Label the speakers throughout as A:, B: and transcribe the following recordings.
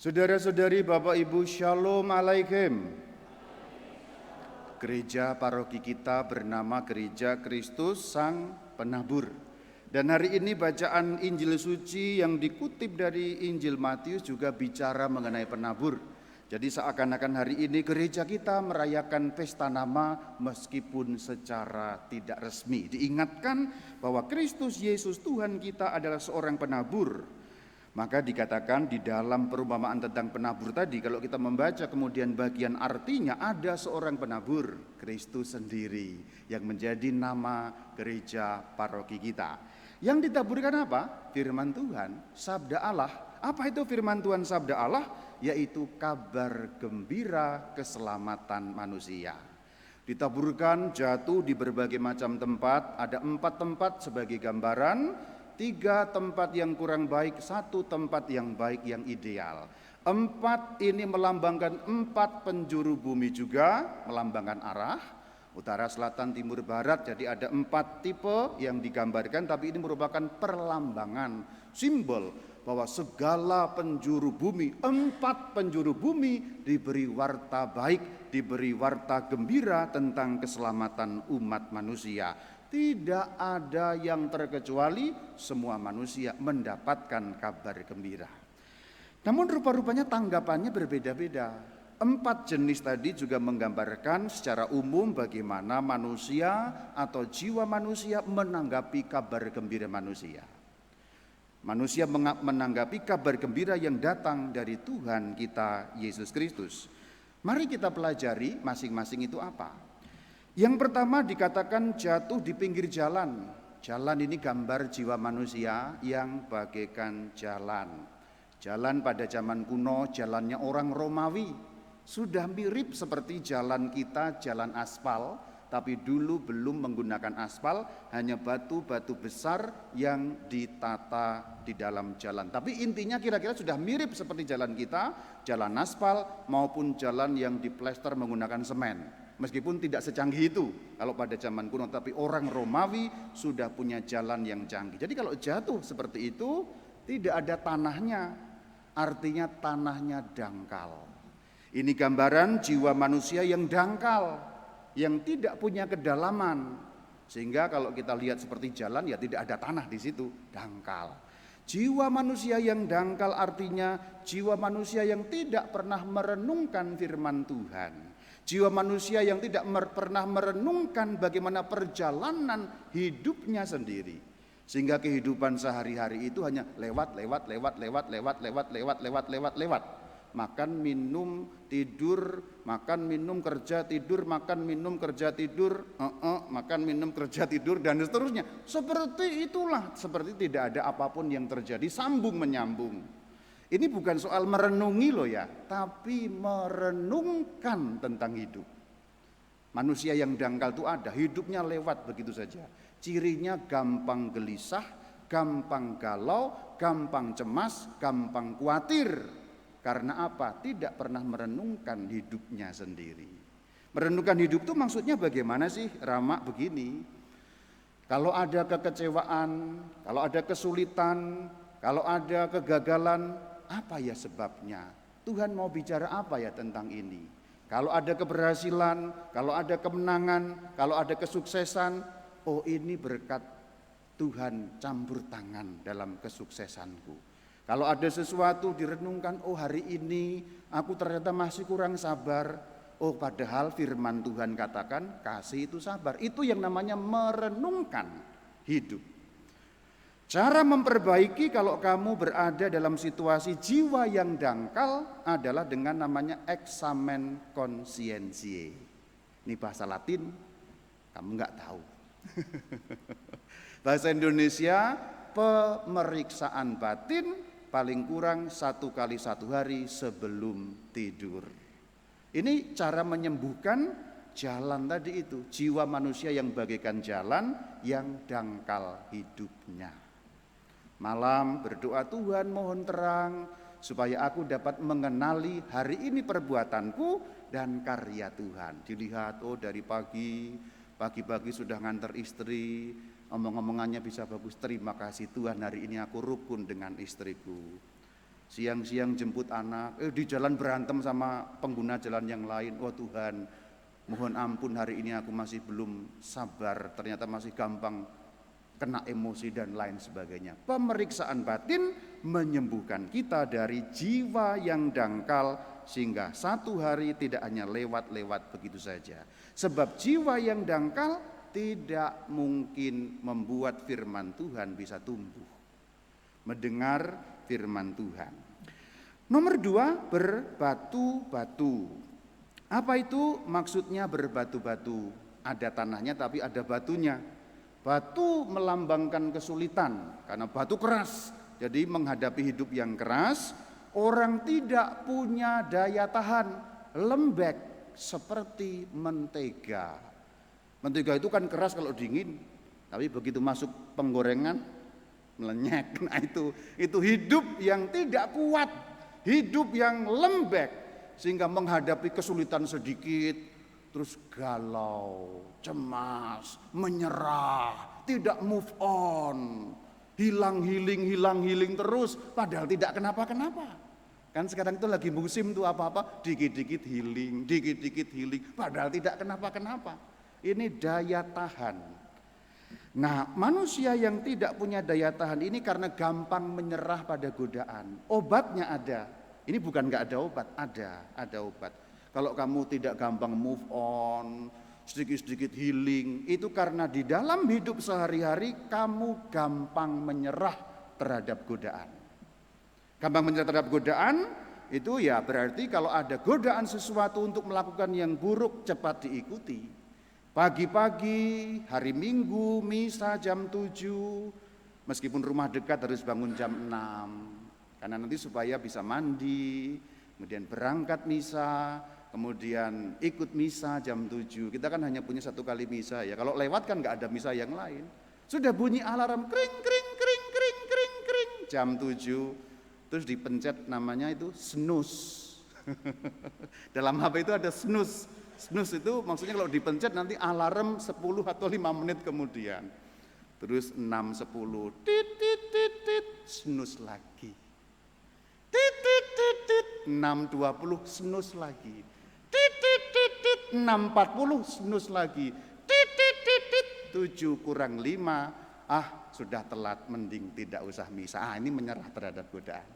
A: Saudara-saudari, Bapak Ibu, Shalom Alaikum. Gereja paroki kita bernama Gereja Kristus Sang Penabur. Dan hari ini bacaan Injil Suci yang dikutip dari Injil Matius juga bicara mengenai penabur. Jadi seakan-akan hari ini gereja kita merayakan pesta nama meskipun secara tidak resmi. Diingatkan bahwa Kristus Yesus Tuhan kita adalah seorang penabur. Maka dikatakan di dalam perumpamaan tentang penabur tadi, kalau kita membaca kemudian bagian artinya, ada seorang penabur, Kristus sendiri, yang menjadi nama gereja paroki kita. Yang ditaburkan apa? Firman Tuhan, sabda Allah. Apa itu firman Tuhan, sabda Allah? Yaitu kabar gembira keselamatan manusia. Ditaburkan jatuh di berbagai macam tempat, ada 4 tempat sebagai gambaran, 3 tempat yang kurang baik, 1 tempat yang baik yang ideal. 4 ini melambangkan 4 penjuru bumi juga, melambangkan arah utara, selatan, timur, barat. Jadi ada 4 tipe yang digambarkan, tapi ini merupakan perlambangan, simbol bahwa segala penjuru bumi, 4 penjuru bumi diberi warta baik, diberi warta gembira tentang keselamatan umat manusia. Tidak ada yang terkecuali, semua manusia mendapatkan kabar gembira. Namun rupa-rupanya tanggapannya berbeda-beda. 4 jenis tadi juga menggambarkan secara umum bagaimana manusia atau jiwa manusia menanggapi kabar gembira manusia. Manusia menanggapi kabar gembira yang datang dari Tuhan kita Yesus Kristus. Mari kita pelajari masing-masing itu apa. Yang pertama dikatakan jatuh di pinggir jalan. Jalan ini gambar jiwa manusia yang bagaikan jalan. Jalan pada zaman kuno, jalannya orang Romawi. Sudah mirip seperti jalan kita, jalan aspal. Tapi dulu belum menggunakan aspal, hanya batu-batu besar yang ditata di dalam jalan. Tapi intinya kira-kira sudah mirip seperti jalan kita, jalan aspal maupun jalan yang diplester menggunakan semen. Meskipun tidak secanggih itu kalau pada zaman kuno, tapi orang Romawi sudah punya jalan yang canggih. Jadi kalau jatuh seperti itu tidak ada tanahnya, artinya tanahnya dangkal. Ini gambaran jiwa manusia yang dangkal, yang tidak punya kedalaman. Sehingga kalau kita lihat seperti jalan ya tidak ada tanah di situ, dangkal. Jiwa manusia yang dangkal artinya jiwa manusia yang tidak pernah merenungkan firman Tuhan. Jiwa manusia yang tidak pernah merenungkan bagaimana perjalanan hidupnya sendiri. Sehingga kehidupan sehari-hari itu hanya lewat. Makan, minum, tidur, makan, minum, kerja, tidur, makan, minum, kerja, tidur, makan, minum, kerja, tidur, dan seterusnya. Seperti itulah, seperti tidak ada apapun yang terjadi, sambung menyambung. Ini bukan soal merenungi loh ya, tapi merenungkan tentang hidup. Manusia yang dangkal itu ada, hidupnya lewat begitu saja. Cirinya gampang gelisah, gampang galau, gampang cemas, gampang khawatir. Karena apa? Tidak pernah merenungkan hidupnya sendiri. Merenungkan hidup itu maksudnya bagaimana sih? Rama begini, kalau ada kekecewaan, kalau ada kesulitan, kalau ada kegagalan, apa ya sebabnya? Tuhan mau bicara apa ya tentang ini? Kalau ada keberhasilan, kalau ada kemenangan, kalau ada kesuksesan, oh ini berkat Tuhan campur tangan dalam kesuksesanku. Kalau ada sesuatu direnungkan, oh hari ini aku ternyata masih kurang sabar. Oh padahal firman Tuhan katakan kasih itu sabar. Itu yang namanya merenungkan hidup. Cara memperbaiki kalau kamu berada dalam situasi jiwa yang dangkal adalah dengan namanya examen conscientiae. Ini bahasa Latin, kamu nggak tahu. Bahasa Indonesia, pemeriksaan batin paling kurang 1 kali 1 hari sebelum tidur. Ini cara menyembuhkan jalan tadi itu, jiwa manusia yang bagaikan jalan yang dangkal hidupnya. Malam berdoa, Tuhan mohon terang supaya aku dapat mengenali hari ini perbuatanku dan karya Tuhan. Dilihat, oh dari pagi sudah nganter istri, omong-omongannya bisa bagus, terima kasih Tuhan hari ini aku rukun dengan istriku. Siang-siang jemput anak, di jalan berantem sama pengguna jalan yang lain. Oh Tuhan, mohon ampun hari ini aku masih belum sabar, ternyata masih gampang kena emosi dan lain sebagainya. Pemeriksaan batin menyembuhkan kita dari jiwa yang dangkal, sehingga satu hari tidak hanya lewat-lewat begitu saja. Sebab jiwa yang dangkal tidak mungkin membuat firman Tuhan bisa tumbuh. Mendengar firman Tuhan. Nomor 2, berbatu-batu. Apa itu maksudnya berbatu-batu? Ada tanahnya tapi ada batunya. Batu melambangkan kesulitan karena batu keras. Jadi menghadapi hidup yang keras, orang tidak punya daya tahan, lembek seperti mentega. Mentega itu kan keras kalau dingin, tapi begitu masuk penggorengan melenyek. Nah itu hidup yang tidak kuat, hidup yang lembek, sehingga menghadapi kesulitan sedikit terus galau, cemas, menyerah, tidak move on, hilang healing terus, padahal tidak kenapa-kenapa. Kan sekarang itu lagi musim tuh apa-apa dikit-dikit healing, padahal tidak kenapa-kenapa. Ini daya tahan. Nah, manusia yang tidak punya daya tahan ini karena gampang menyerah pada godaan. Obatnya ada. Ini bukan nggak ada obat, ada obat. Kalau kamu tidak gampang move on, sedikit-sedikit healing, itu karena di dalam hidup sehari-hari kamu gampang menyerah terhadap godaan. Gampang menyerah terhadap godaan itu ya berarti kalau ada godaan sesuatu untuk melakukan yang buruk cepat diikuti. Pagi-pagi, hari Minggu, misa jam 7, meskipun rumah dekat harus bangun jam 6, karena nanti supaya bisa mandi, kemudian berangkat misa, kemudian ikut misa jam 7. Kita kan hanya punya satu kali misa ya, kalau lewat kan gak ada misa yang lain. Sudah bunyi alarm, kring, kring, kring, kring, kring, kring, jam 7, terus dipencet namanya itu snooze. Dalam HP itu ada snooze. Snooze itu maksudnya kalau dipencet nanti alarm 10 atau 5 menit kemudian. Terus 6.10 tit tit tit tit snooze lagi. Tit tit tit tit 6.20 snooze lagi. Tit tit tit tit 6.40 snooze lagi. Tit tit tit tit 7 kurang 5, sudah telat, mending tidak usah misa. Ini menyerah terhadap godaan.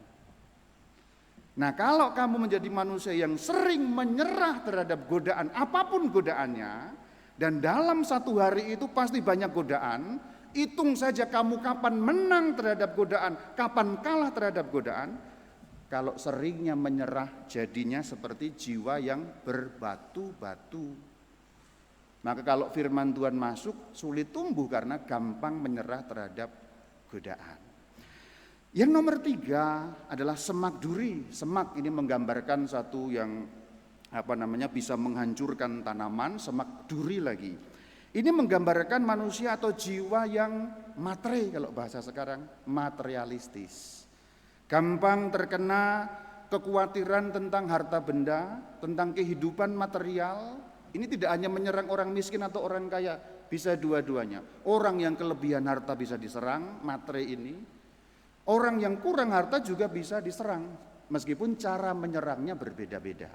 A: Nah, kalau kamu menjadi manusia yang sering menyerah terhadap godaan, apapun godaannya, dan dalam satu hari itu pasti banyak godaan, hitung saja kamu kapan menang terhadap godaan, kapan kalah terhadap godaan. Kalau seringnya menyerah, jadinya seperti jiwa yang berbatu-batu. Maka kalau firman Tuhan masuk, sulit tumbuh karena gampang menyerah terhadap godaan. Yang nomor 3 adalah semak duri. Semak ini menggambarkan satu yang bisa menghancurkan tanaman, semak duri lagi. Ini menggambarkan manusia atau jiwa yang matre, kalau bahasa sekarang materialistis. Gampang terkena kekhawatiran tentang harta benda, tentang kehidupan material. Ini tidak hanya menyerang orang miskin atau orang kaya, bisa dua-duanya. Orang yang kelebihan harta bisa diserang, matre ini. Orang yang kurang harta juga bisa diserang, meskipun cara menyerangnya berbeda-beda.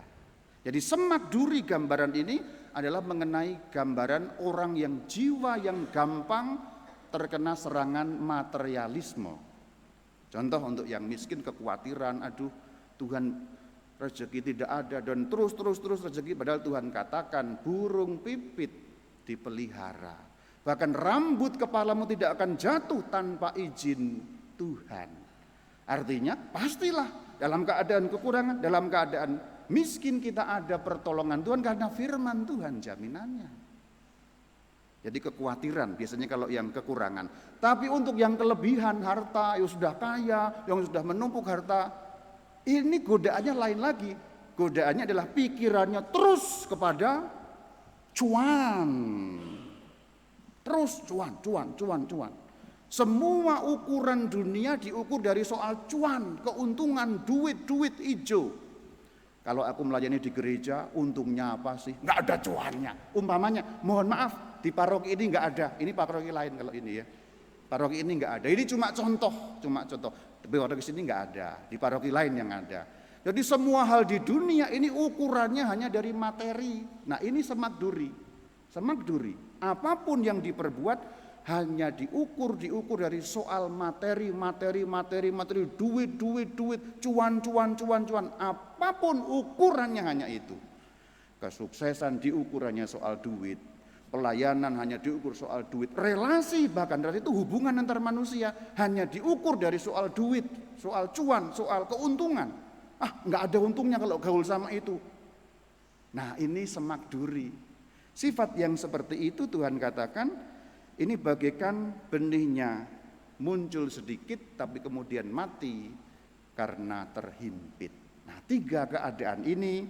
A: Jadi semak duri gambaran ini adalah mengenai gambaran orang yang jiwa yang gampang terkena serangan materialisme. Contoh untuk yang miskin, kekhawatiran, Tuhan rezeki tidak ada, dan terus rezeki, padahal Tuhan katakan burung pipit dipelihara. Bahkan rambut kepalamu tidak akan jatuh tanpa izin Tuhan. Artinya pastilah dalam keadaan kekurangan, dalam keadaan miskin kita ada pertolongan Tuhan karena firman Tuhan jaminannya. Jadi kekhawatiran biasanya kalau yang kekurangan. Tapi untuk yang kelebihan harta, yang sudah kaya, yang sudah menumpuk harta, ini godaannya lain lagi. Godaannya adalah pikirannya terus kepada cuan. Terus cuan. Semua ukuran dunia diukur dari soal cuan, keuntungan, duit hijau. Kalau aku melayani di gereja, untungnya apa sih? Nggak ada cuannya. Umpamanya, mohon maaf, di paroki ini nggak ada. Ini paroki lain kalau ini ya. Paroki ini nggak ada. Ini cuma contoh. Di paroki sini nggak ada, di paroki lain yang ada. Jadi semua hal di dunia ini ukurannya hanya dari materi. Nah ini semak duri. Apapun yang diperbuat hanya diukur dari soal materi, duit, cuan. Apapun ukurannya hanya itu. Kesuksesan diukurannya soal duit. Pelayanan hanya diukur soal duit. Relasi itu hubungan antar manusia hanya diukur dari soal duit, soal cuan, soal keuntungan. Nggak ada untungnya kalau gaul sama itu. Nah ini semak duri. Sifat yang seperti itu Tuhan katakan ini bagaikan benihnya muncul sedikit tapi kemudian mati karena terhimpit. Nah 3 keadaan ini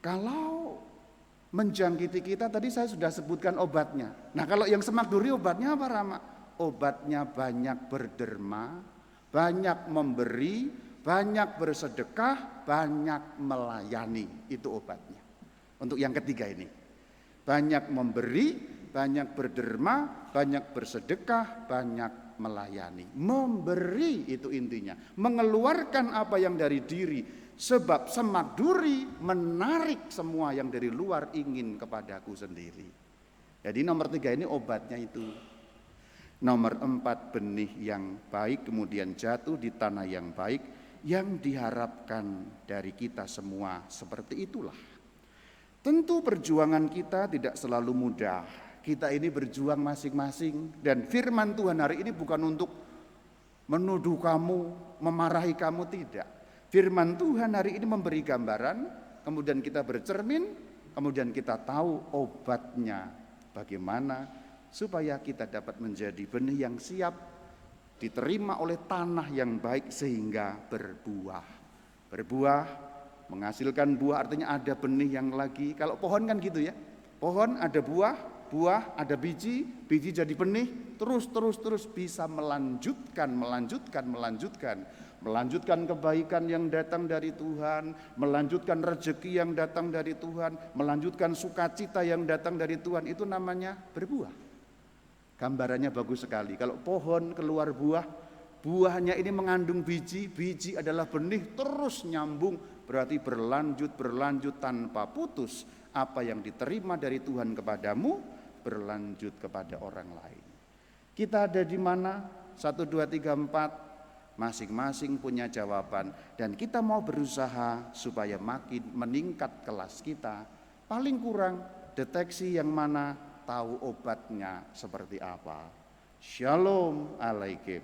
A: kalau menjangkiti kita tadi saya sudah sebutkan obatnya. Nah kalau yang semak duri obatnya apa Rama? Obatnya banyak berderma, banyak memberi, banyak bersedekah, banyak melayani. Itu obatnya. Untuk yang ketiga ini. Banyak memberi, banyak berderma, banyak bersedekah, banyak melayani. Memberi itu intinya. Mengeluarkan apa yang dari diri. Sebab semak duri menarik semua yang dari luar ingin kepadaku sendiri. Jadi nomor 3 ini obatnya itu. Nomor 4 benih yang baik kemudian jatuh di tanah yang baik yang diharapkan dari kita semua seperti itulah. Tentu perjuangan kita tidak selalu mudah. Kita ini berjuang masing-masing dan firman Tuhan hari ini bukan untuk menuduh kamu, memarahi kamu, tidak. Firman Tuhan hari ini memberi gambaran, kemudian kita bercermin, kemudian kita tahu obatnya bagaimana supaya kita dapat menjadi benih yang siap diterima oleh tanah yang baik sehingga berbuah. Berbuah, menghasilkan buah artinya ada benih yang lagi. Kalau pohon kan gitu ya, pohon ada buah ada biji jadi benih, terus bisa melanjutkan kebaikan yang datang dari Tuhan, melanjutkan rezeki yang datang dari Tuhan, melanjutkan sukacita yang datang dari Tuhan. Itu namanya berbuah. Gambarannya bagus sekali. Kalau pohon keluar buah, buahnya ini mengandung biji adalah benih, terus nyambung, berarti berlanjut tanpa putus. Apa yang diterima dari Tuhan kepadamu berlanjut kepada orang lain. Kita ada di mana? 1, 2, 3, 4 masing-masing punya jawaban dan kita mau berusaha supaya makin meningkat kelas kita. Paling kurang deteksi yang mana, tahu obatnya seperti apa. Shalom alaikum.